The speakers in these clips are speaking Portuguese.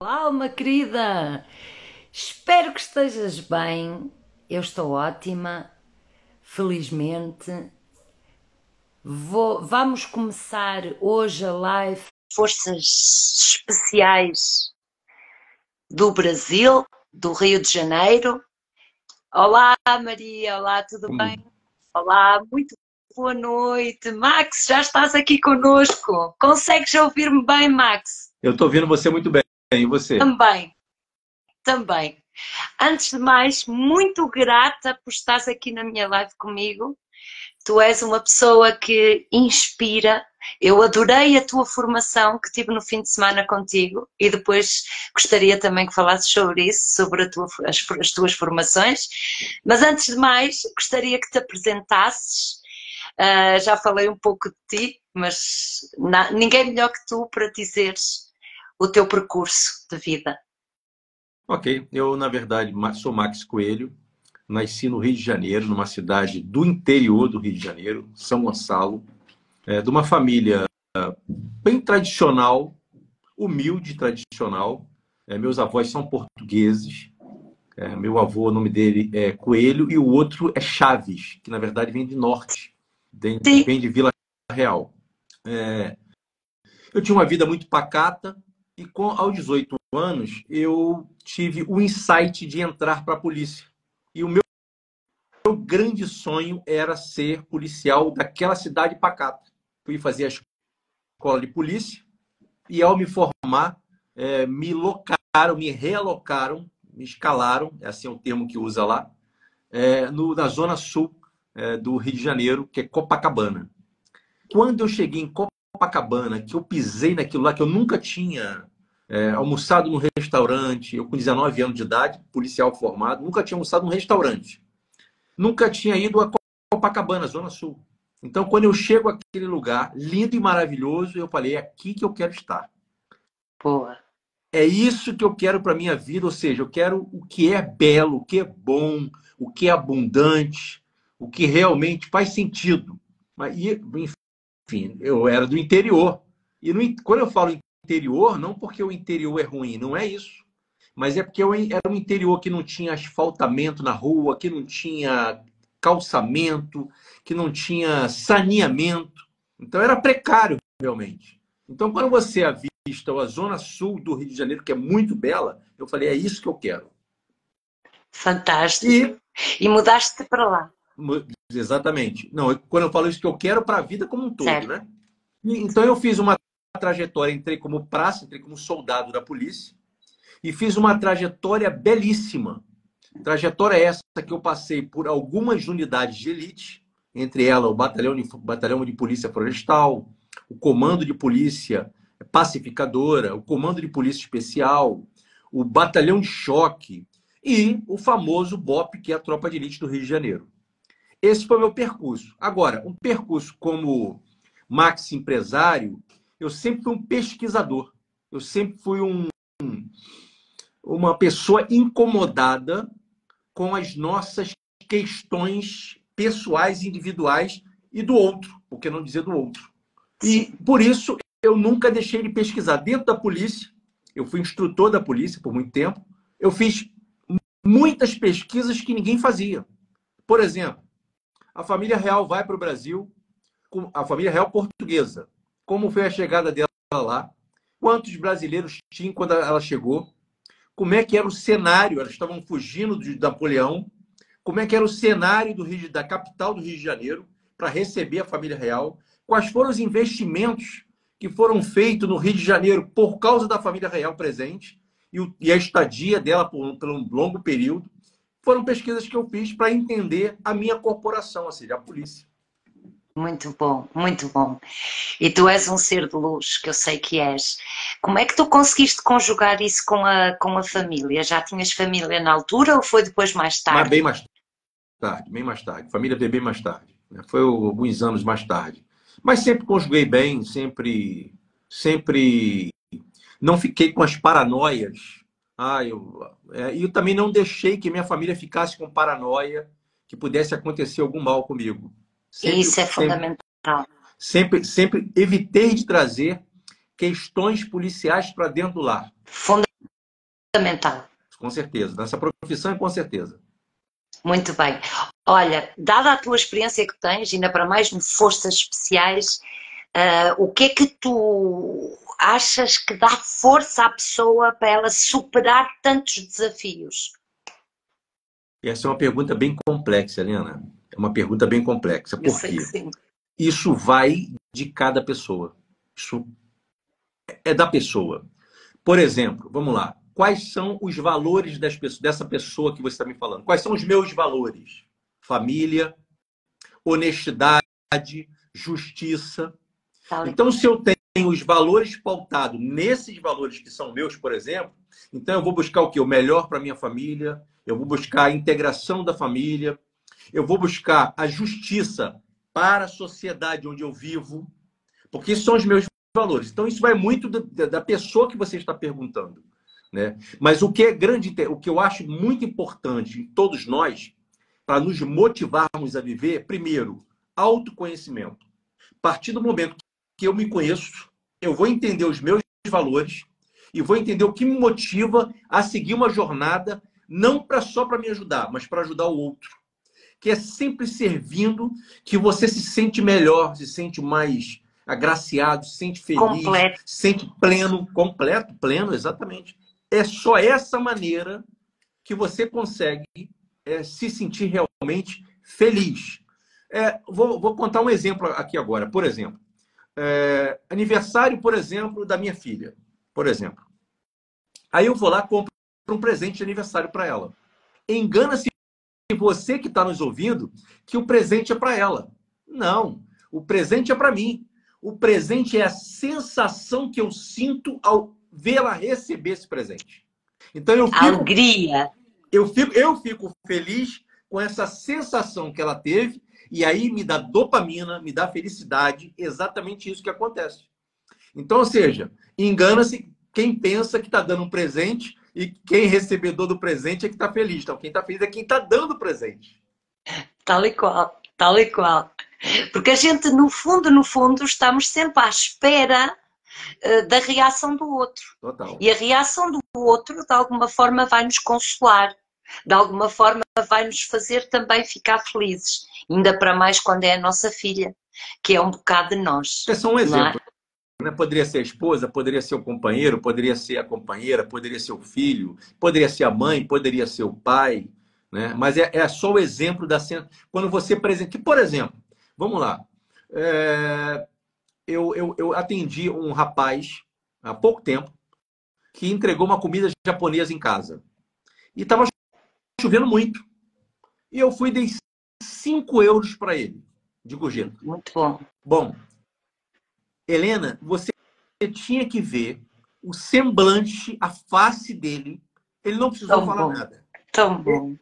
Olá, alma querida! Espero que estejas bem. Eu estou ótima, felizmente. Vamos começar hoje a live Forças Especiais do Brasil, do Rio de Janeiro. Olá, Maria, olá, tudo bem? Como- Olá, muito boa noite. Max, já estás aqui conosco. Consegues ouvir-me bem, Max? Eu estou ouvindo você muito bem. E você? Também, também. Antes de mais, muito grata por estares aqui na minha live comigo. Tu és uma pessoa que inspira. Eu adorei a tua formação que tive no fim de semana contigo e depois gostaria também que falasses sobre isso, sobre as tuas formações. Mas antes de mais, gostaria que te apresentasses. Já falei um pouco de ti, mas ninguém melhor que tu para dizeres o teu percurso de vida. Ok, eu, na verdade, sou Max Coelho, nasci no Rio de Janeiro, numa cidade do interior do Rio de Janeiro, São Gonçalo, de uma família bem tradicional, humilde tradicional. Meus avós são portugueses. Meu avô, o nome dele é Coelho, e o outro é Chaves, que na verdade vem de norte, Sim. vem de Vila Real. Eu tinha uma vida muito pacata e aos 18 anos eu tive o insight de entrar para a polícia. E o meu grande sonho era ser policial daquela cidade pacata. Fui fazer a escola de polícia e ao me formar, me locaram, me realocaram, me escalaram, é assim o termo que usa lá, na zona sul do Rio de Janeiro, que é Copacabana. Quando eu cheguei em Copacabana, que eu pisei naquilo lá, que eu nunca tinha almoçado num restaurante, eu com 19 anos de idade, policial formado, nunca tinha almoçado num restaurante. Nunca tinha ido a Copacabana, Zona Sul. Então, quando eu chego àquele lugar, lindo e maravilhoso, eu falei, é aqui que eu quero estar. Boa. É isso que eu quero para minha vida, ou seja, eu quero o que é belo, o que é bom, o que é abundante, o que realmente faz sentido. Enfim, eu era do interior. E quando eu falo interior, não porque o interior é ruim, não é isso. Mas é porque eu era um interior que não tinha asfaltamento na rua, que não tinha calçamento, que não tinha saneamento. Então era precário, realmente. Então, quando você avista a zona sul do Rio de Janeiro, que é muito bela, eu falei, é isso que eu quero. Fantástico. E, E mudaste para lá, exatamente. Não, quando eu falo isso que eu quero para a vida como um todo, certo? né? Então eu fiz uma trajetória, entrei como praça, entrei como soldado da polícia e fiz uma trajetória belíssima. Trajetória essa que eu passei por algumas unidades de elite, entre elas o batalhão de polícia florestal, o comando de polícia pacificadora, o comando de polícia especial, o batalhão de choque e o famoso BOP, que é a tropa de elite do Rio de Janeiro. Esse foi o meu percurso. Agora, um percurso como Max empresário, eu sempre fui um pesquisador. Eu sempre fui uma pessoa incomodada com as nossas questões pessoais, individuais e do outro, por que não dizer do outro? Sim. E por isso eu nunca deixei de pesquisar. Dentro da polícia, eu fui instrutor da polícia por muito tempo, eu fiz muitas pesquisas que ninguém fazia. Por exemplo, a família real vai para o Brasil, a família real portuguesa. Como foi a chegada dela lá? Quantos brasileiros tinham quando ela chegou? Como é que era o cenário? Elas estavam fugindo de Napoleão. Como é que era o cenário da capital do Rio de Janeiro para receber a família real? Quais foram os investimentos que foram feitos no Rio de Janeiro por causa da família real presente e a estadia dela por um longo período? Foram pesquisas que eu fiz para entender a minha corporação, ou seja, a polícia. Muito bom, muito bom. E tu és um ser de luz, que eu sei que és. Como é que tu conseguiste conjugar isso com a família? Já tinhas família na altura ou foi depois mais Mas tarde? bem mais tarde. A família veio bem mais tarde. Né? Foi alguns anos mais tarde. Mas sempre conjuguei bem, sempre não fiquei com as paranoias. E eu também não deixei que minha família ficasse com paranoia que pudesse acontecer algum mal comigo. E Sempre, isso é sempre, fundamental. sempre evitei de trazer questões policiais para dentro do lar. fundamental. Com certeza. Nessa profissão, com certeza. Muito bem. Olha, dada a tua experiência que tens, ainda para mais em forças especiais, o que é que tu achas que dá força à pessoa para ela superar tantos desafios? Essa é uma pergunta bem complexa, Helena. É uma pergunta bem complexa. Eu Por sei que quê? sim. Isso vai de cada pessoa. Isso é da pessoa. Por exemplo, vamos lá. Quais são os valores dessa pessoa que você está me falando? Quais são os meus valores? Família, honestidade, justiça. Tal e Então, se eu tenho os valores pautados nesses valores que são meus, por exemplo, então eu vou buscar o quê? O melhor para minha família, eu vou buscar a integração da família, eu vou buscar a justiça para a sociedade onde eu vivo, porque esses são os meus valores. Então, isso vai muito da pessoa que você está perguntando, né? Mas o que é grande, o que eu acho muito importante em todos nós, para nos motivarmos a viver, primeiro, autoconhecimento. A partir do momento que eu me conheço, eu vou entender os meus valores e vou entender o que me motiva a seguir uma jornada, não só para me ajudar, mas para ajudar o outro. Que é sempre servindo, que você se sente melhor, se sente mais agraciado, se sente feliz, completo. se sente pleno, completo, pleno, exatamente. É só essa maneira que você consegue se sentir realmente feliz. Vou contar um exemplo aqui agora. Por exemplo, aniversário, por exemplo, da minha filha, por exemplo. Aí eu vou lá e compro um presente de aniversário para ela. Engana-se você que está nos ouvindo que o presente é para ela. Não, o presente é para mim. O presente é a sensação que eu sinto ao vê-la receber esse presente. Então Alegria. eu fico feliz com essa sensação que ela teve e aí me dá dopamina, me dá felicidade, exatamente isso que acontece. Então, ou seja, engana-se quem pensa que está dando um presente e quem recebedor do presente é que está feliz. Então, quem está feliz é quem está dando o presente. Tal e qual, tal e qual. Porque a gente, no fundo, estamos sempre à espera da reação do outro. Total. E a reação do outro, de alguma forma, vai nos consolar. De alguma forma, vai nos fazer também ficar felizes. Ainda para mais quando é a nossa filha, que é um bocado de nós. É só um Não é? exemplo. Né? Poderia ser a esposa, poderia ser o companheiro, poderia ser a companheira, poderia ser o filho, poderia ser a mãe, poderia ser o pai. Né? Mas é só o exemplo da cena. Quando você apresenta. Por exemplo, vamos lá. Eu atendi um rapaz há pouco tempo que entregou uma comida japonesa em casa. E estava chovendo muito. E eu fui e dei 5 euros para ele, de gorjeta. Muito bom. Bom, Helena, você tinha que ver o semblante, a face dele. Ele não precisou Tão falar bom. nada. Tão bom.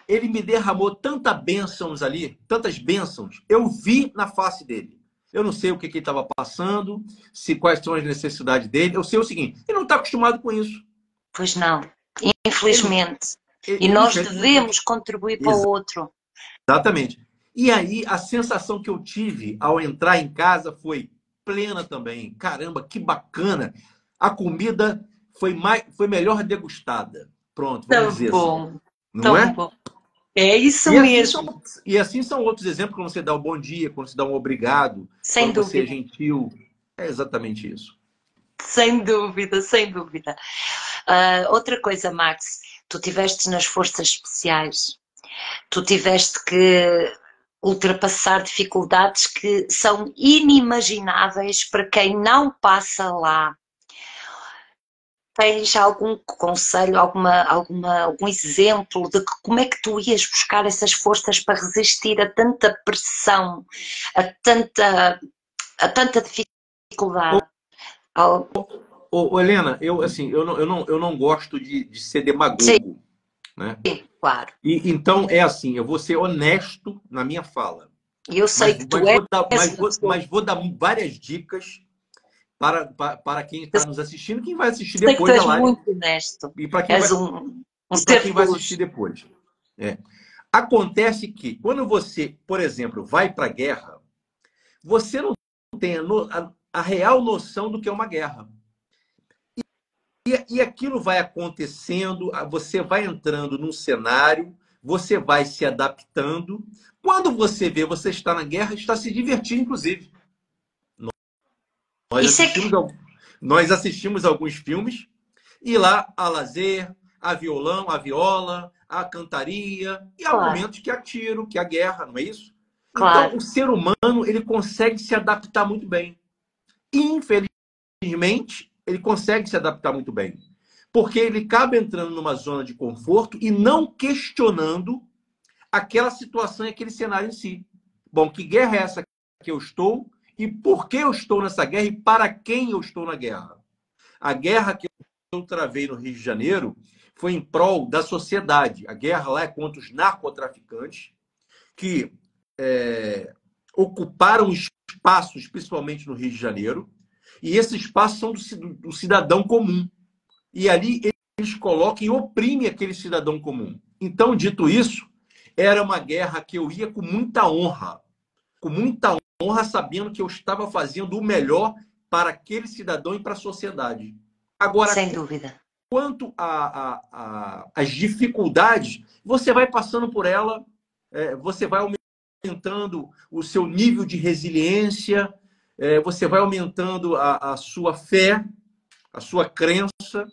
Ele me derramou tantas bênçãos ali, tantas bênçãos. Eu vi na face dele. Eu não sei o que ele estava passando, quais são as necessidades dele. Eu sei o seguinte, ele não está acostumado com isso. Pois não. Infelizmente. E Ele nós infelizmente. devemos contribuir para o outro. Exatamente. E aí, a sensação que eu tive ao entrar em casa foi plena também. Caramba, que bacana. A comida foi melhor degustada. Pronto, vamos Tão dizer assim. bom. Não Tão é? bom. É isso E assim mesmo. são, e assim são outros exemplos, quando você dá o bom dia, quando você dá um obrigado, Sem quando você é dúvida. gentil. É exatamente isso. Sem dúvida, sem dúvida. Outra coisa, Max, tu tiveste nas forças especiais, tu tiveste que ultrapassar dificuldades que são inimagináveis para quem não passa lá. Tens algum conselho, algum exemplo de como é que tu ias buscar essas forças para resistir a tanta pressão, a tanta dificuldade? Helena, eu não gosto de ser Sim, demagogo, né? claro. E, então, é assim, eu vou ser honesto na minha fala. E eu sei que tu Mas vou dar várias dicas para quem eu está nos assistindo, quem vai assistir sei que tu depois da és live muito honesto. e para quem És vai, um e para ser quem de vai assistir luz. depois. É. Acontece que, quando você, por exemplo, vai para a guerra, você não tem a real noção do que é uma guerra. E aquilo vai acontecendo, você vai entrando num cenário, você vai se adaptando. Quando você vê, você está na guerra, está se divertindo, inclusive. Nós Isso é assistimos, que. nós assistimos alguns filmes e lá há lazer, há violão, há viola, há cantaria e há Claro, momentos que há tiro, que há guerra, não é isso? Então, claro. o ser humano, ele consegue se adaptar muito bem. Infelizmente, ele consegue se adaptar muito bem. Porque ele acaba entrando numa zona de conforto e não questionando aquela situação e aquele cenário em si. Bom, que guerra é essa que eu estou? E por que eu estou nessa guerra? E para quem eu estou na guerra? A guerra que eu travei no Rio de Janeiro foi em prol da sociedade. A guerra lá é contra os narcotraficantes que ocuparam espaços, principalmente no Rio de Janeiro, e esses espaços são do cidadão comum. E ali eles colocam e oprimem aquele cidadão comum. Então, dito isso, era uma guerra que eu ia com muita honra, sabendo que eu estava fazendo o melhor para aquele cidadão e para a sociedade. Agora, Sem dúvida. quanto às dificuldades, você vai passando por ela, você vai aumentando o seu nível de resiliência, você vai aumentando a sua fé, a sua crença,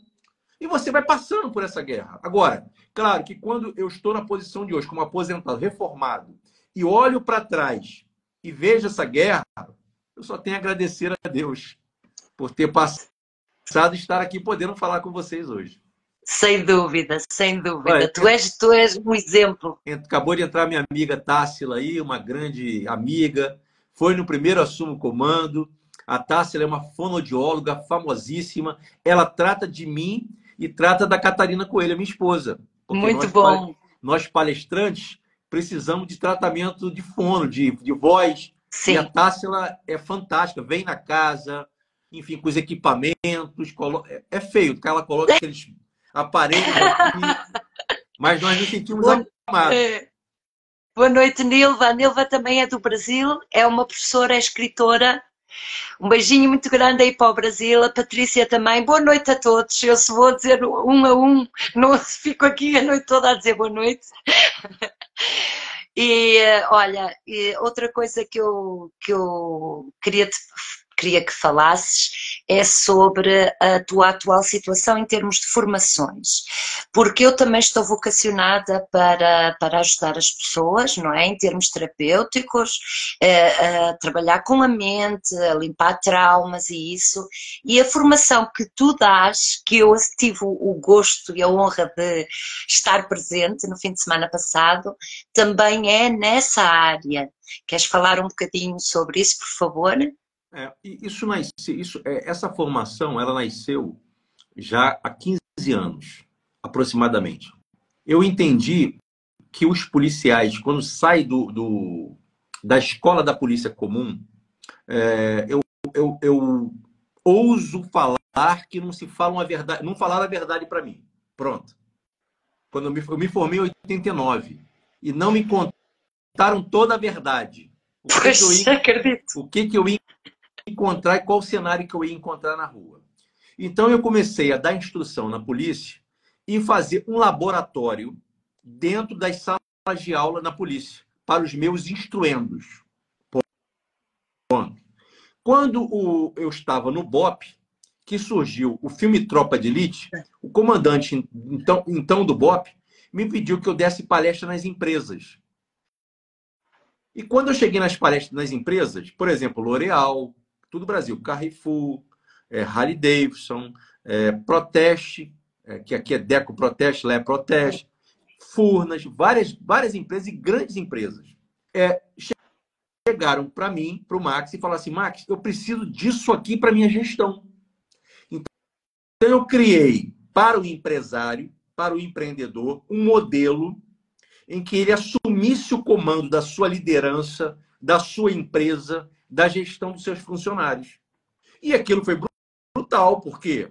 e você vai passando por essa guerra. Agora, claro que quando eu estou na posição de hoje, como aposentado, reformado, e olho para trás e vejo essa guerra, eu só tenho a agradecer a Deus por ter passado e estar aqui podendo falar com vocês hoje. Sem dúvida, sem dúvida. Olha, Tu és um exemplo. acabou de entrar minha amiga Tássila aí, uma grande amiga, foi no primeiro Assumo Comando. A Tássila é uma fonoaudióloga famosíssima. Ela trata de mim e trata da Catarina Coelho, minha esposa. Porque Muito bom. nós palestrantes precisamos de tratamento de fono, de voz. E a Sim. Tássila é fantástica, vem na casa, enfim, com os equipamentos. É feio, porque ela coloca aqueles aparelhos aqui, mas nós nos sentimos Boa, amados. boa noite, Nilva. A Nilva também é do Brasil, é uma professora, é escritora. Um beijinho muito grande aí para o Brasil. A Patrícia também. Boa noite a todos. Eu se vou dizer um a um, não fico aqui a noite toda a dizer boa noite. E olha, outra coisa que eu queria que falasses é sobre a tua atual situação em termos de formações, porque eu também estou vocacionada para ajudar as pessoas, não é? Em termos terapêuticos, a trabalhar com a mente, a limpar traumas e isso, e a formação que tu dás, que eu tive o gosto e a honra de estar presente no fim de semana passado, também é nessa área. Queres falar um bocadinho sobre isso, por favor? Essa formação, ela nasceu já há 15 anos, aproximadamente. Eu entendi que os policiais, quando saem da escola da polícia comum, eu ouso falar que não se falam a verdade, não falaram a verdade para mim. Pronto. Quando eu me formei em 89 e não me contaram toda a verdade. Pois, acredito. O que eu ia encontrar e qual cenário que eu ia encontrar na rua. Então eu comecei a dar instrução na polícia e fazer um laboratório dentro das salas de aula na polícia para os meus instruendos. Quando eu estava no BOP, que surgiu o filme Tropa de Elite, o comandante então do BOP me pediu que eu desse palestra nas empresas. E quando eu cheguei nas palestras nas empresas, por exemplo, L'Oréal, tudo Brasil, Carrefour, Harley Davidson, Proteste, que aqui é Deco Proteste, lá é Proteste, Furnas, várias empresas e grandes empresas. Chegaram para mim, para o Max, e falaram assim, Max, eu preciso disso aqui para minha gestão. Então eu criei para o empresário, para o empreendedor, um modelo em que ele assumisse o comando da sua liderança, da sua empresa, da gestão dos seus funcionários. E aquilo foi brutal, porque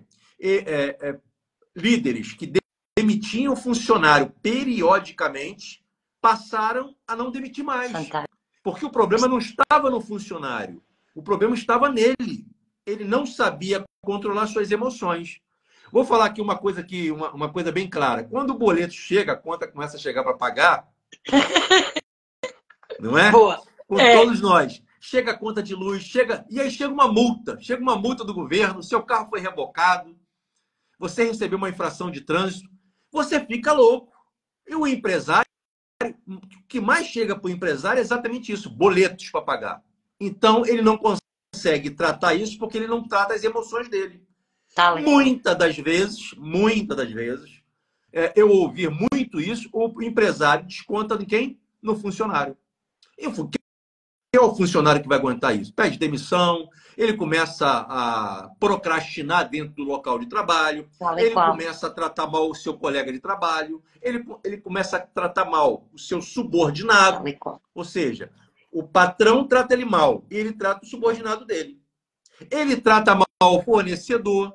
líderes que demitiam funcionário periodicamente passaram a não demitir mais. Fantástico. Porque o problema não estava no funcionário, o problema estava nele. Ele não sabia controlar suas emoções. Vou falar aqui uma coisa bem clara. Quando o boleto chega, a conta começa a chegar para pagar, não é? Boa. Com todos nós. Chega a conta de luz, e aí chega uma multa do governo, seu carro foi rebocado, você recebeu uma infração de trânsito, você fica louco. E o empresário, o que mais chega para o empresário é exatamente isso, boletos para pagar. Então, ele não consegue tratar isso porque ele não trata as emoções dele. Muitas das vezes, eu ouvi muito isso, o empresário desconta em quem? No funcionário. E quem é o funcionário que vai aguentar isso? Pede demissão, ele começa a procrastinar dentro do local de trabalho, ele começa a tratar mal o seu colega de trabalho, ele começa a tratar mal o seu subordinado. Ou seja, o patrão trata ele mal e ele trata o subordinado dele. Ele trata mal o fornecedor.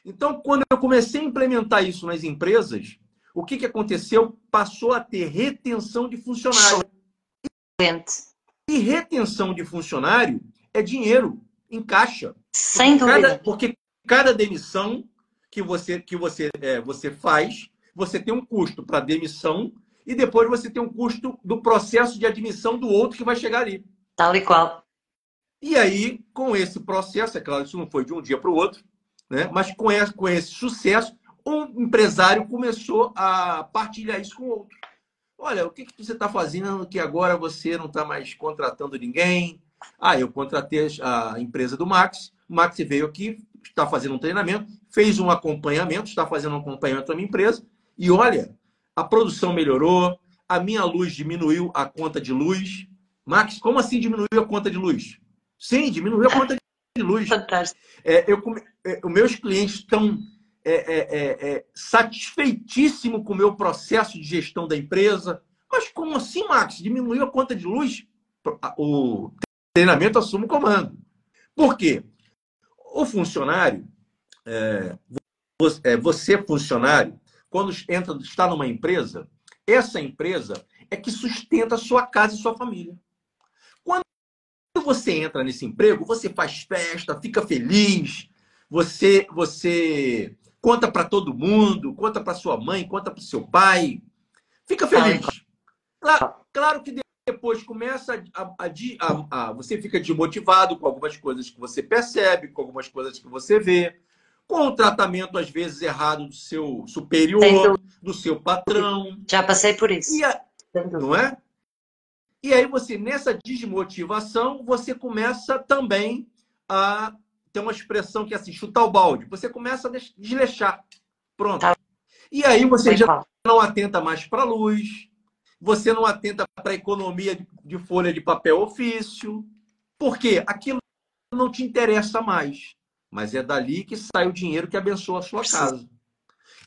Então, quando eu comecei a implementar isso nas empresas, o que aconteceu? Passou a ter retenção de funcionário. E retenção de funcionário é dinheiro em caixa. Sem dúvida. Porque cada demissão que você faz, você tem um custo para demissão e depois você tem um custo do processo de admissão do outro que vai chegar ali. Tal e qual. E aí, com esse processo, é claro, isso não foi de um dia para o outro, né? Mas com esse sucesso, um empresário começou a partilhar isso com o outro. Olha, o que você está fazendo que agora você não está mais contratando ninguém? Eu contratei a empresa do Max. O Max veio aqui, está fazendo um treinamento, fez um acompanhamento, está fazendo um acompanhamento da minha empresa. E olha, a produção melhorou, a minha luz diminuiu a conta de luz. Max, como assim diminuiu a conta de luz? Sim, diminuiu a conta de luz. Fantástico. Os meus clientes estão satisfeitíssimo com o meu processo de gestão da empresa. Mas como assim, Max? Diminuiu a conta de luz? O treinamento assume o comando. Por quê? O funcionário, você funcionário, quando está numa empresa, essa empresa é que sustenta a sua casa e sua família. Quando você entra nesse emprego, você faz festa, fica feliz, você conta para todo mundo, conta para sua mãe, conta para o seu pai. Fica feliz. Claro que depois começa você fica desmotivado com algumas coisas que você percebe, com algumas coisas que você vê, com o tratamento, às vezes, errado do seu superior, do seu patrão. Já passei por isso. Não é? E aí você, nessa desmotivação, você começa também a ter uma expressão que é assim, chutar o balde. Você começa a desleixar. Pronto. E aí você já não atenta mais para a luz, você não atenta para a economia de folha de papel ofício. Por quê? Aquilo não te interessa mais. Mas é dali que sai o dinheiro que abençoa a sua casa.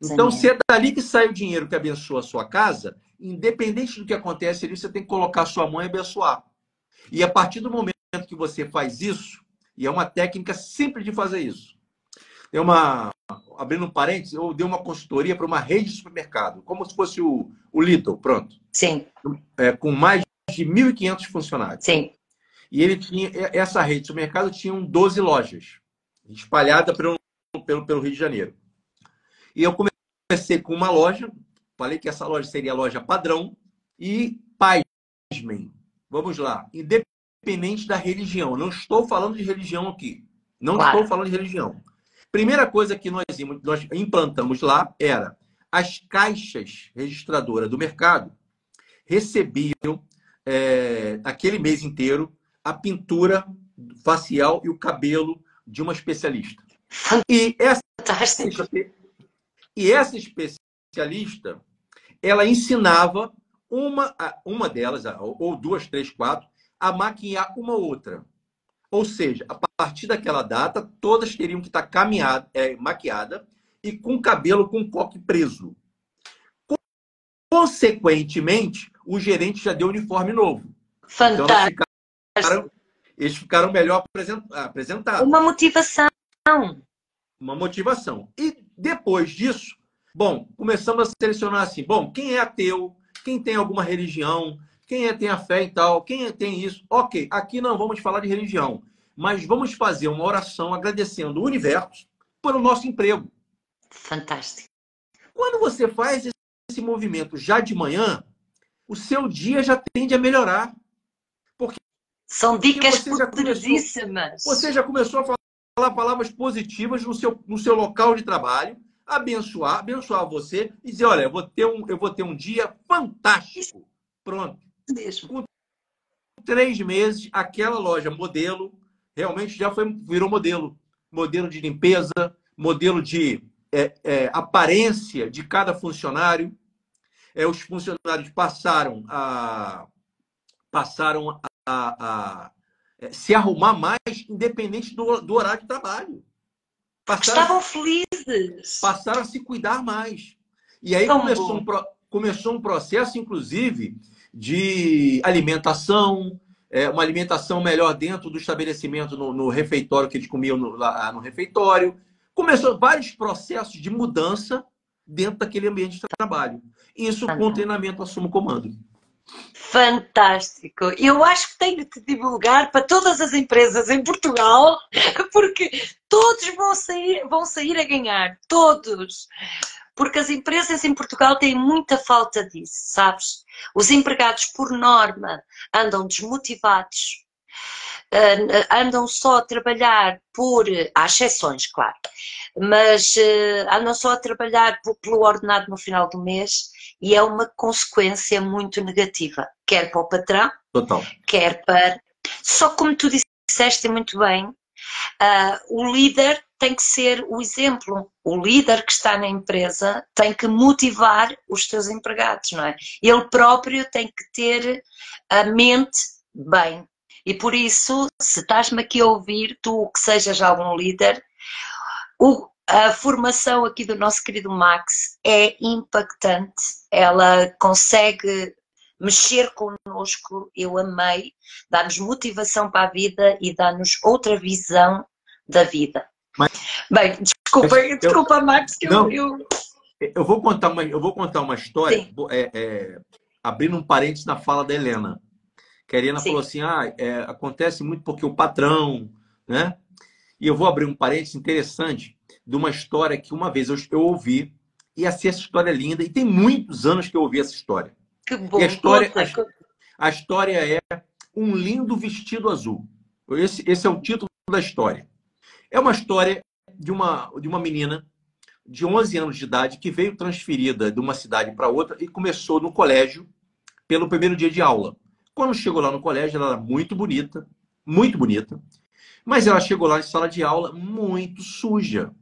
Então, se é dali que sai o dinheiro que abençoa a sua casa, independente do que acontece ali, você tem que colocar a sua mão e abençoar. E a partir do momento que você faz isso, e é uma técnica simples de fazer isso. Abrindo um parênteses, eu dei uma consultoria para uma rede de supermercado, como se fosse o Lidl, pronto. Sim. Com mais de 1.500 funcionários. Sim. E essa rede de supermercado tinha 12 lojas, espalhadas pelo Rio de Janeiro. E eu comecei com uma loja, falei que essa loja seria a loja padrão, e pasmem, vamos lá, independente da religião, não estou falando de religião aqui, estou falando de religião. Primeira coisa que nós implantamos lá era as caixas registradoras do mercado recebiam, aquele mês inteiro, a pintura facial e o cabelo de uma especialista. E essa especialista, ela ensinava uma delas, ou 2, 3, 4, a maquiar uma outra. Ou seja, a partir daquela data, todas teriam que estar maquiadas e com o cabelo com coque preso. Consequentemente, o gerente já deu uniforme novo. Fantástico. Então, eles ficaram melhor apresentados. Uma motivação. Uma motivação. E depois disso, começamos a selecionar assim, quem é ateu, quem tem alguma religião, quem tem a fé e tal, quem tem isso. Ok, aqui não vamos falar de religião, mas vamos fazer uma oração agradecendo o universo pelo nosso emprego. Fantástico. Quando você faz esse movimento já de manhã, o seu dia já tende a melhorar. Porque São dicas você já poderosíssimas. a falar palavras positivas no seu local de trabalho, abençoar você e dizer, olha, eu vou ter um dia Isso fantástico. Pronto. mesmo. Com 3 meses, aquela loja modelo realmente virou modelo. Modelo de limpeza, modelo de aparência de cada funcionário. Os funcionários passaram a se arrumar mais, independente do horário de trabalho. Estavam felizes. Passaram a se cuidar mais. E aí Tão bom. começou um processo, inclusive, de alimentação, uma alimentação melhor dentro do estabelecimento, no refeitório, que eles comiam lá no refeitório. Começou vários processos de mudança dentro daquele ambiente de trabalho. Isso com o treinamento Assumo Comando. Fantástico. Eu acho que tenho de te divulgar para todas as empresas em Portugal, porque todos vão sair a ganhar. Todos. Porque as empresas em Portugal têm muita falta disso, sabes? Os empregados, por norma, andam desmotivados, andam só a trabalhar há exceções, claro, mas andam só a trabalhar pelo ordenado no final do mês e é uma consequência muito negativa, quer para o patrão, Total. quer para... Só como tu disseste muito bem, o líder tem que ser o exemplo. O líder que está na empresa tem que motivar os seus empregados, não é? Ele próprio tem que ter a mente bem. E por isso, se estás-me aqui a ouvir, tu que sejas algum líder, a formação aqui do nosso querido Max é impactante. Ela consegue mexer connosco, eu amei, dá-nos motivação para a vida e dá-nos outra visão da vida. Bem, desculpa Max, que eu vou contar uma história, abrindo um parênteses na fala da Helena. Que a Helena falou assim, acontece muito porque o patrão, né? E eu vou abrir um parênteses interessante de uma história que uma vez eu ouvi, e assim, essa história é linda, e tem muitos anos que eu ouvi essa história. Que bom. E a história é Um Lindo Vestido Azul. Esse é o título da história. É uma história de uma menina de 11 anos de idade que veio transferida de uma cidade para outra e começou no colégio pelo primeiro dia de aula. Quando chegou lá no colégio, ela era muito bonita, mas ela chegou lá em sala de aula muito suja,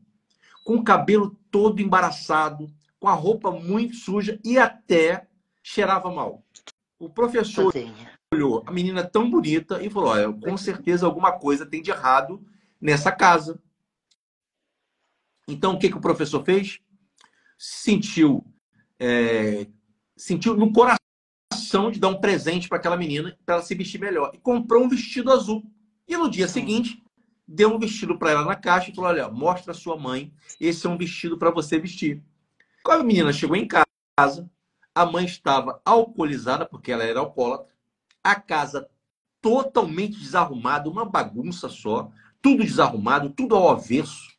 com o cabelo todo embaraçado, com a roupa muito suja e até cheirava mal. O professor olhou a menina tão bonita e falou, olha, com certeza alguma coisa tem de errado nessa casa. Então, o que o professor fez? Sentiu no coração de dar um presente para aquela menina, para ela se vestir melhor. E comprou um vestido azul. E no dia seguinte, deu um vestido para ela na caixa e falou, olha, mostra a sua mãe, esse é um vestido para você vestir. Quando a menina chegou em casa, a mãe estava alcoolizada, porque ela era alcoólatra, a casa totalmente desarrumada, uma bagunça só, tudo desarrumado, tudo ao avesso.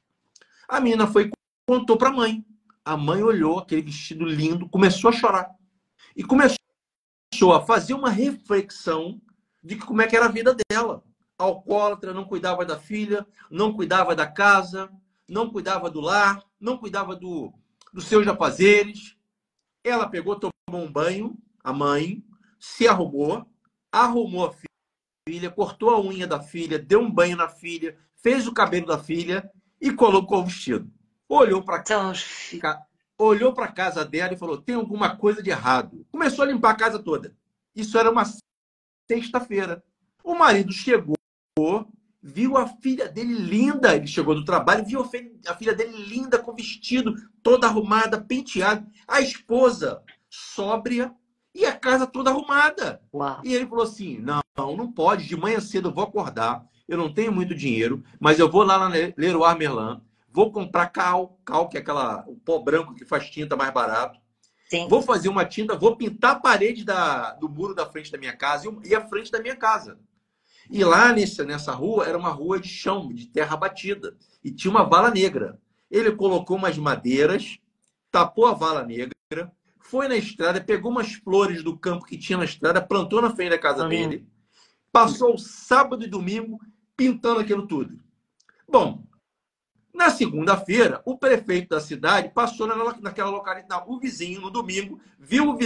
A menina foi e contou para a mãe. A mãe olhou aquele vestido lindo, começou a chorar. E começou a fazer uma reflexão de como é que era a vida dela. Alcoólatra, não cuidava da filha, não cuidava da casa, não cuidava do lar, não cuidava dos seus afazeres. Ela pegou, tomou um banho, a mãe, se arrumou a filha, cortou a unha da filha, deu um banho na filha, fez o cabelo da filha e colocou o vestido. Olhou para a casa dela e falou, tem alguma coisa de errado. Começou a limpar a casa toda. Isso era uma sexta-feira. O marido chegou, viu a filha dele linda. Ele chegou do trabalho, viu a filha dele linda, com vestido, toda arrumada, penteada. A esposa, sóbria, e a casa toda arrumada. Uau. E ele falou assim, não pode, de manhã cedo eu vou acordar, eu não tenho muito dinheiro, mas eu vou lá na Leroy Merlin, vou comprar cal, que é o pó branco que faz tinta mais barato. Sim. Vou fazer uma tinta, vou pintar a parede do muro da frente da minha casa e a frente da minha casa. E lá nessa rua, era uma rua de chão, de terra batida. E tinha uma vala negra. Ele colocou umas madeiras, tapou a vala negra, foi na estrada, pegou umas flores do campo que tinha na estrada, plantou na frente da casa dele, passou sábado e domingo pintando aquilo tudo. Bom, na segunda-feira, o prefeito da cidade passou naquela localidade. O vizinho, no domingo, viu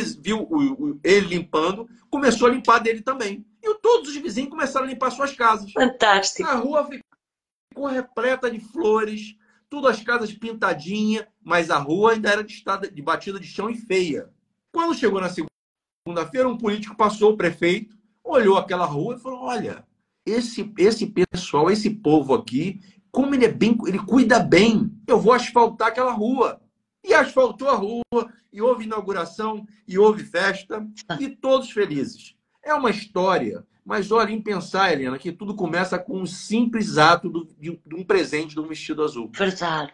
ele limpando, começou a limpar dele também. E todos os vizinhos começaram a limpar suas casas. Fantástico. A rua ficou repleta de flores, tudo as casas pintadinhas, mas a rua ainda era de batida de chão e feia. Quando chegou na segunda-feira, um político passou, o prefeito, olhou aquela rua e falou: olha, esse pessoal, esse povo aqui, como ele cuida bem, eu vou asfaltar aquela rua. E asfaltou a rua, e houve inauguração, e houve festa, e todos felizes. É uma história, mas olha em pensar, Helena, que tudo começa com um simples ato de um presente de um vestido azul. Verdade.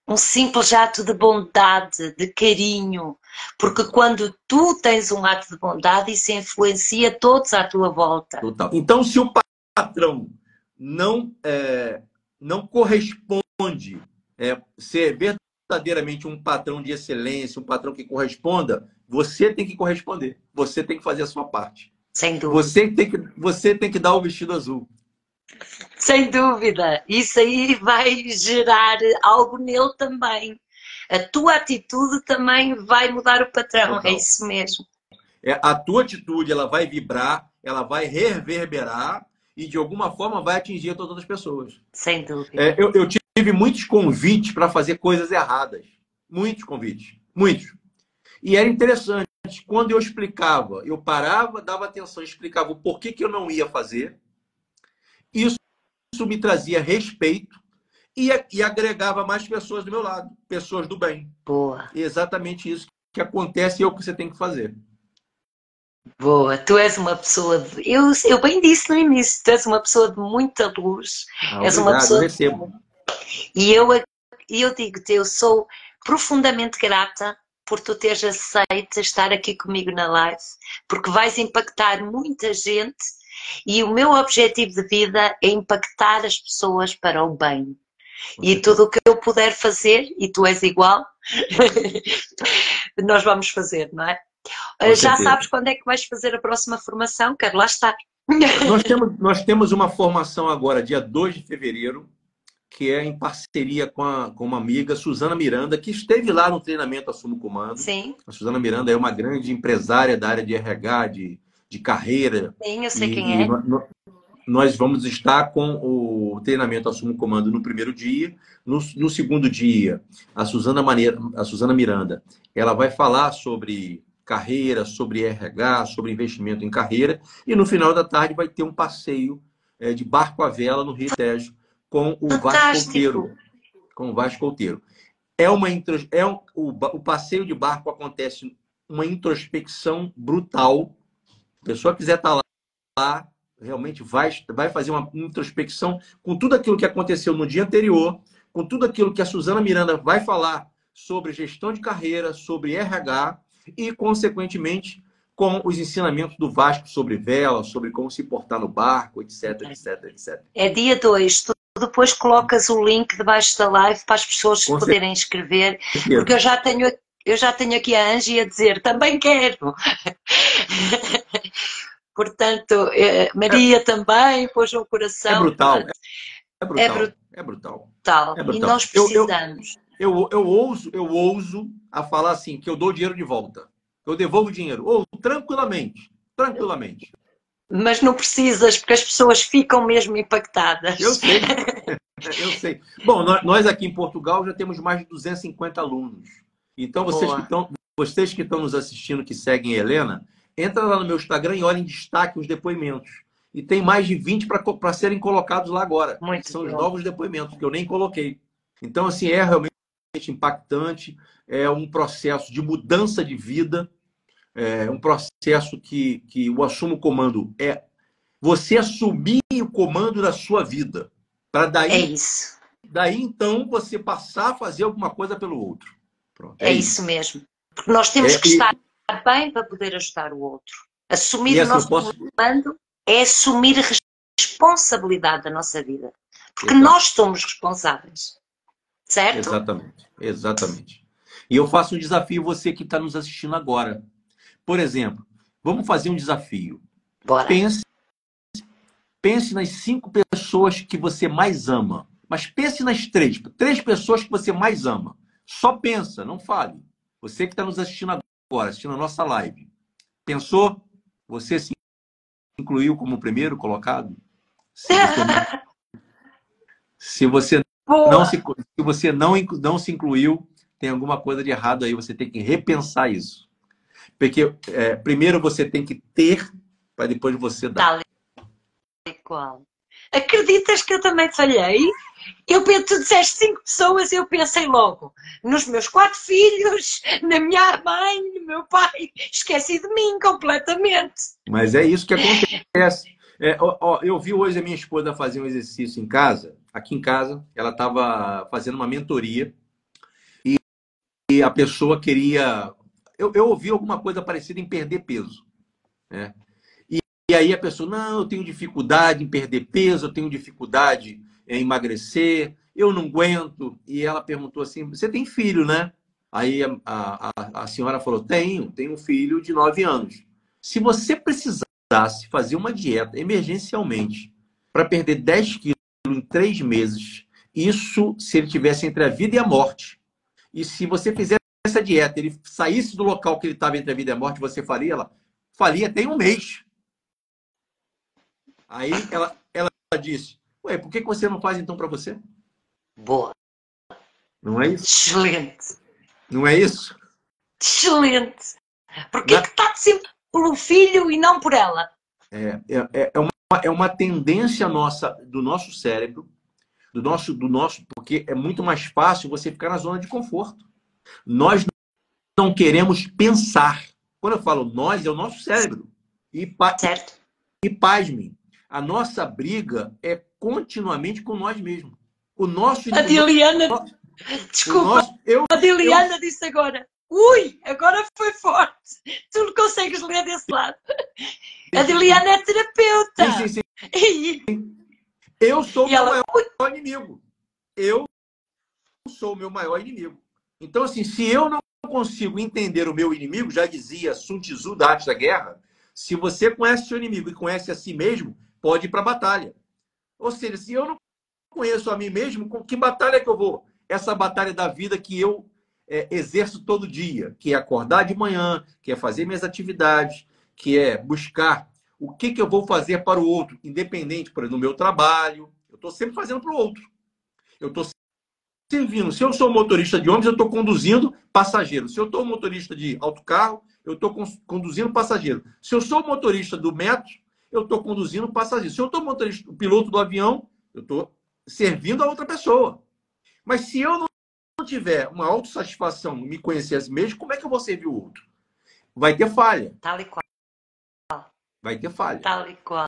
Um simples ato de bondade, de carinho. Porque quando tu tens um ato de bondade, isso influencia todos à tua volta. Total. Então, se o patrão não corresponde ser verdadeiramente um patrão de excelência, um patrão que corresponda, você tem que corresponder. Você tem que fazer a sua parte. Sem dúvida. Você tem que dar o vestido azul. Sem dúvida. Isso aí vai gerar algo nele também. A tua atitude também vai mudar o patrão. Total. É isso mesmo. A tua atitude, ela vai vibrar, ela vai reverberar e de alguma forma vai atingir todas as pessoas. Sem dúvida. Eu tive muitos convites para fazer coisas erradas. Muitos convites. Muitos. E era interessante. Quando eu explicava, eu parava, dava atenção, explicava o porquê que eu não ia fazer. Isso me trazia respeito e agregava mais pessoas do meu lado. Pessoas do bem. Boa. E exatamente isso que acontece e é o que você tem que fazer. Boa, tu és uma pessoa de... Eu bem disse no início, tu és uma pessoa de muita luz. És obrigado, uma pessoa eu recebo. E eu digo-te, eu sou profundamente grata por tu teres aceito estar aqui comigo na live, porque vais impactar muita gente e o meu objetivo de vida é impactar as pessoas para o bem. E tudo o que eu puder fazer, e tu és igual, nós vamos fazer, não é? Já sabes quando é que vais fazer a próxima formação? Quero lá estar. Nós temos uma formação agora, dia 2 de fevereiro, que é em parceria com uma amiga, Suzana Miranda, que esteve lá no treinamento Assuma o Comando. Sim. A Suzana Miranda é uma grande empresária da área de RH, de carreira. Sim, eu sei quem é. Nós vamos estar com o treinamento Assuma o Comando no primeiro dia. No segundo dia, a Suzana Miranda, ela vai falar sobre carreira, sobre RH, sobre investimento em carreira. E no final da tarde vai ter um passeio de barco à vela no Rio Tejo com o Vasco Outeiro. O passeio de barco acontece uma introspecção brutal. A pessoa que quiser estar lá, realmente vai fazer uma introspecção com tudo aquilo que aconteceu no dia anterior, com tudo aquilo que a Suzana Miranda vai falar sobre gestão de carreira, sobre RH e, consequentemente, com os ensinamentos do Vasco sobre vela, sobre como se portar no barco, etc, etc, etc. É dia 2. Tu depois colocas o link debaixo da live para as pessoas se poderem inscrever, porque eu já tenho aqui a Angie a dizer, também quero. Portanto, Maria também pôs um coração. É brutal. É brutal. E nós precisamos. Eu ouso a falar assim, que eu dou dinheiro de volta. Eu devolvo o dinheiro. Ou tranquilamente. Mas não precisas, porque as pessoas ficam mesmo impactadas. Eu sei. Eu sei. Bom, nós aqui em Portugal já temos mais de 250 alunos. Então, vocês que estão nos assistindo, que seguem a Helena, entra lá no meu Instagram e olhem em destaque os depoimentos. E tem mais de 20 para serem colocados lá agora. São os novos depoimentos, que eu nem coloquei. Então, assim, é realmente impactante. É um processo de mudança de vida. É um processo que o Assuma o Comando é você assumir o comando da sua vida. Para daí, é isso. Daí, então, você passar a fazer alguma coisa pelo outro. Pronto, é isso mesmo. Porque nós temos que estar bem para poder ajudar o outro. Assumir o nosso comando é assumir a responsabilidade da nossa vida. Porque nós somos responsáveis. certo? Exatamente, exatamente. E eu faço um desafio você que está nos assistindo agora. Por exemplo, vamos fazer um desafio. Bora. Pense, pense nas 5 pessoas que você mais ama. Mas pense nas três pessoas que você mais ama. Só pensa, não fale. Você que está nos assistindo agora, assistindo a nossa live. Pensou? Você se incluiu como primeiro colocado? Se você não, se você não Boa! se, se você não se incluiu, tem alguma coisa de errado aí. Você tem que repensar isso. Porque primeiro você tem que ter para depois você dar. Tal e qual. Acreditas que eu também falhei? Tu disseste 5 pessoas e eu pensei logo nos meus 4 filhos, na minha mãe, no meu pai. Esqueci de mim completamente. Mas é isso que acontece. Eu vi hoje a minha esposa fazer um exercício em casa, aqui em casa, ela estava fazendo uma mentoria e a pessoa queria. Eu ouvi alguma coisa parecida em perder peso, né? E aí a pessoa, não, eu tenho dificuldade em perder peso, eu tenho dificuldade em emagrecer, eu não aguento. E ela perguntou assim: você tem filho, né? Aí a senhora falou: tenho um filho de 9 anos. Se você precisasse fazer uma dieta emergencialmente para perder 10 quilos em 3 meses, isso se ele tivesse entre a vida e a morte. E se você fizesse essa dieta, ele saísse do local que ele estava entre a vida e a morte, você faria? Ela faria, tem um mês. Aí ela disse: ué, por que você não faz então para você? Boa. Não é isso? Excelente. Não é isso? Excelente. Porquê Na- que está sempre pelo filho e não por ela? é uma tendência nossa, do nosso cérebro, porque é muito mais fácil você ficar na zona de conforto. Nós não queremos pensar. Quando eu falo nós, é o nosso cérebro. Certo? E pasmem, a nossa briga é continuamente com nós mesmos. O nosso A inimigo. Diliana, O desculpa, nosso, eu, a eu, Diliana disse agora. Ui, agora foi forte. Tu não consegues ler desse lado. A Diliana é sim, sim, terapeuta. sim. E, Eu sou o e meu ela, maior ui, inimigo. Eu sou o meu maior inimigo. Então, assim, se eu não consigo entender o meu inimigo, já dizia Sun Tzu da Arte da Guerra, se você conhece seu inimigo e conhece a si mesmo, pode ir para a batalha. Ou seja, se eu não conheço a mim mesmo, com que batalha que eu vou? Essa batalha da vida que eu exerço todo dia, que é acordar de manhã, que é fazer minhas atividades, que é buscar o que eu vou fazer para o outro, independente, por exemplo, no meu trabalho. Eu estou sempre fazendo para o outro. Eu estou servindo. Se eu sou motorista de ônibus, eu estou conduzindo passageiro. Se eu estou motorista de autocarro, eu estou conduzindo passageiro. Se eu sou motorista do metro, eu estou conduzindo passageiro. Se eu estou motorista, o piloto do avião, eu estou servindo a outra pessoa. Mas se eu não tiver uma autossatisfação, me conhecer a si mesmo, como é que eu vou servir o outro? Vai ter falha. tal e qual, Vai ter falha. tal e qual,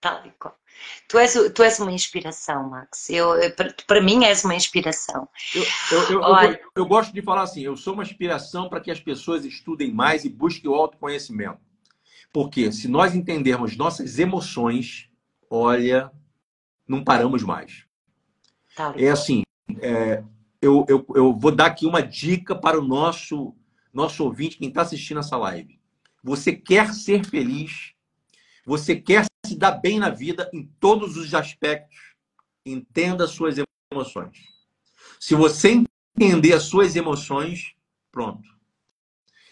tal e qual. Tu és uma inspiração, Max. Para mim és uma inspiração. Olha, Eu gosto de falar assim, eu sou uma inspiração para que as pessoas estudem mais e busquem o autoconhecimento. Porque se nós entendermos nossas emoções, olha, não paramos mais. tal e É qual. assim, eu vou dar aqui uma dica para o nosso ouvinte, quem está assistindo essa live. Você quer ser feliz, você quer se dar bem na vida em todos os aspectos, entenda as suas emoções. Se você entender as suas emoções, pronto.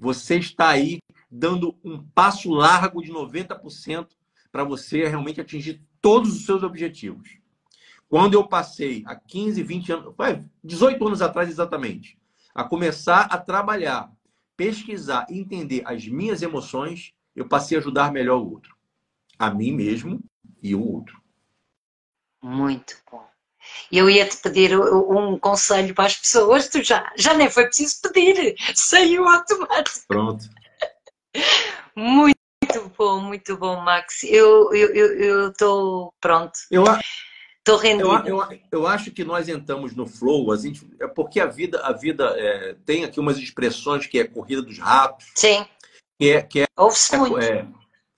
Você está aí dando um passo largo de 90% para você realmente atingir todos os seus objetivos. Quando eu passei há 15, 20 anos, 18 anos atrás exatamente, a começar a trabalhar, pesquisar, entender as minhas emoções, eu passei a ajudar melhor o outro. A mim mesmo e o outro. Muito bom. Eu ia te pedir um conselho para as pessoas, tu já nem foi preciso pedir, saiu automático. Pronto. Muito bom, Max. Eu estou pronto, Eu, estou eu, rendida. eu acho que nós entramos no flow, é porque a vida tem aqui umas expressões que é corrida dos ratos, Sim, que ouve-se muito.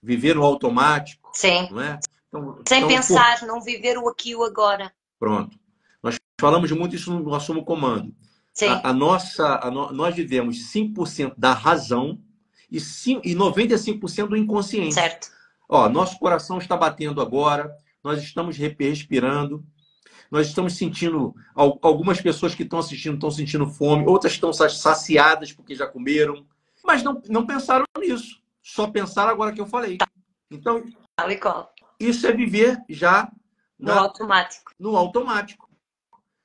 viver no automático, Sim, não é? Então, sem então, por pensar, não viver o aqui e o agora. pronto. Nós falamos muito isso no Assumo Comando. Sim, Nós vivemos 5% da razão e 95% do inconsciente. certo. Ó, nosso coração está batendo agora, nós estamos respirando, nós estamos sentindo, algumas pessoas que estão sentindo fome, outras estão saciadas porque já comeram, mas não pensaram nisso, só pensaram agora que eu falei. Então, Tal e qual. isso é viver já No automático. no automático.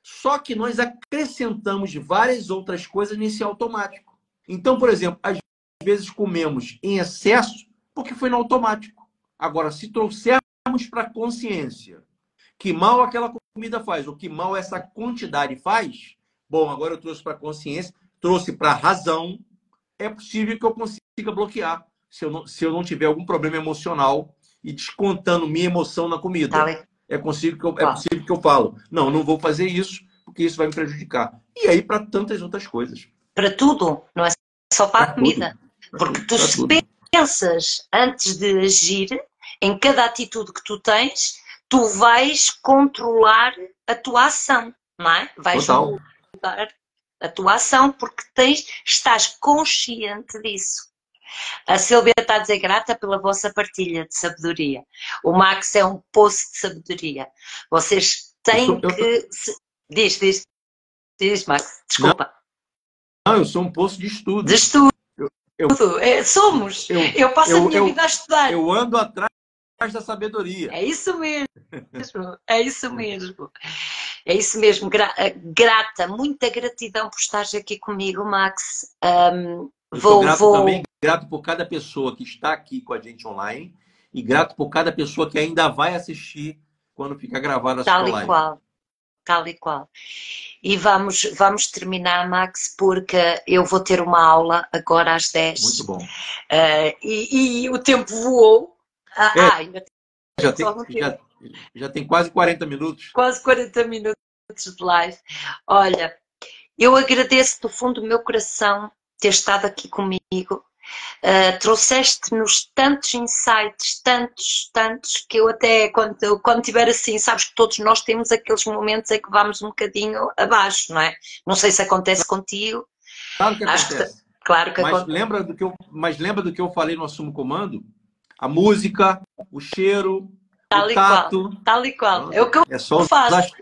Só que nós acrescentamos várias outras coisas nesse automático. Então, por exemplo, às vezes comemos em excesso porque foi no automático. Agora, se trouxermos para a consciência que mal aquela comida faz, ou que mal essa quantidade faz, bom, agora eu trouxe para a consciência, trouxe para a razão, é possível que eu consiga bloquear, se eu não tiver algum problema emocional e descontando minha emoção na comida. É possível que eu falo, não vou fazer isso, porque isso vai me prejudicar. E aí para tantas outras coisas. Para tudo, não é só para a comida. Porque tu se pensas antes de agir, em cada atitude que tu tens, tu vais controlar a tua ação, não é? Vais mudar a tua ação porque estás consciente disso. A Sílvia está a dizer grata pela vossa partilha de sabedoria. O Max é um poço de sabedoria. Vocês têm que... Diz, Max, desculpa. Não, eu sou um poço de estudo. De estudo. Somos. Eu passo a minha vida a estudar. Eu ando atrás da sabedoria. É isso mesmo. É isso mesmo. É isso mesmo. Grata, muita gratidão por estares aqui comigo, Max. Também grato por cada pessoa que está aqui com a gente online e grato por cada pessoa que ainda vai assistir quando ficar gravada a sua live. Tal e qual. E vamos terminar, Max, porque eu vou ter uma aula agora às 10. Muito bom. E o tempo voou. Ainda já tem quase 40 minutos. Quase 40 minutos de live. Olha, eu agradeço do fundo do meu coração ter estado aqui comigo. Trouxeste-nos tantos insights, tantos, que eu até, quando tiver assim, sabes que todos nós temos aqueles momentos em que vamos um bocadinho abaixo, não é? Não sei se acontece contigo. Claro que acontece. Claro que acontece. Lembra do que eu falei no Assumo Comando? A música, o cheiro, o tato. Tal e qual. É o que eu faço.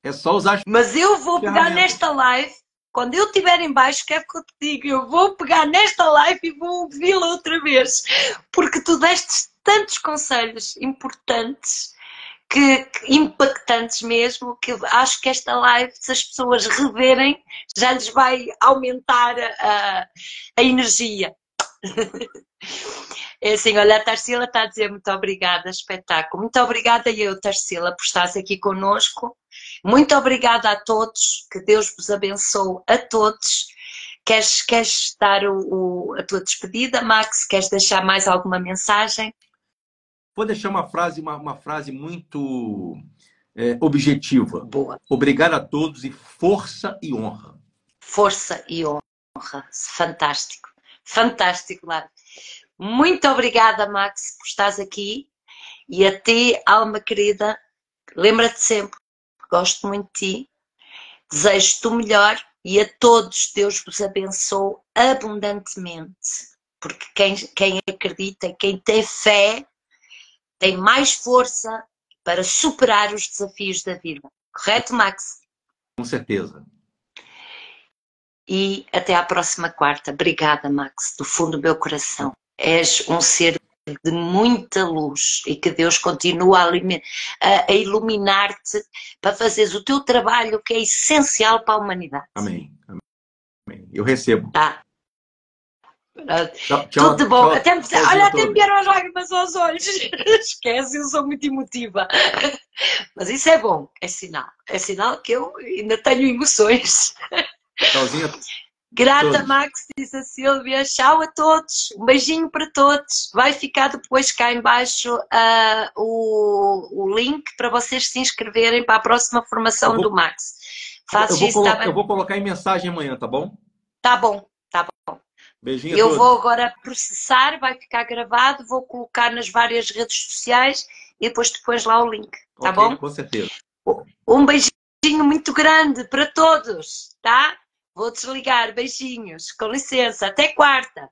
É só usar. Mas eu vou pegar nesta live, quando eu estiver em baixo, quero que eu te diga, eu vou pegar nesta live e vou ouvi-la outra vez. Porque tu deste tantos conselhos importantes, impactantes mesmo, que acho que esta live, se as pessoas reverem, já lhes vai aumentar a energia. É assim, olha, a Tarsila está a dizer muito obrigada, espetáculo. Muito obrigada eu, Tarsila, por estares aqui connosco. Muito obrigada a todos, que Deus vos abençoe a todos. Queres dar a tua despedida, Max? Queres deixar mais alguma mensagem? Vou deixar uma frase muito objetiva. Boa. Obrigado a todos e força e honra. Força e honra. Fantástico. Fantástico, Lara. Muito obrigada, Max, por estares aqui. E a ti, alma querida, lembra-te sempre que gosto muito de ti, desejo-te o melhor e a todos Deus vos abençoe abundantemente. Porque quem acredita e quem tem fé tem mais força para superar os desafios da vida. Correto, Max? Com certeza. E até à próxima quarta. Obrigada, Max, do fundo do meu coração. És um ser de muita luz e que Deus continua a iluminar-te para fazeres o teu trabalho que é essencial para a humanidade. Amém. Amém. Eu recebo. Tá. Tchau, tudo de bom. Tchau, até me vieram as lágrimas aos olhos. Esquece, eu sou muito emotiva. Mas isso é bom, é sinal. É sinal que eu ainda tenho emoções. Tchauzinho. Grata, todos. Max, diz a Sílvia. Tchau a todos. Um beijinho para todos. Vai ficar depois cá em baixo o link para vocês se inscreverem para a próxima formação do Max. Eu vou colocar em mensagem amanhã, tá bom? Tá bom, tá bom. Beijinho a Eu todos. vou agora processar, vai ficar gravado, vou colocar nas várias redes sociais e depois lá o link, tá bom? Com certeza. Um beijinho. beijinho muito grande para todos, tá? Vou desligar, beijinhos, com licença, até quarta.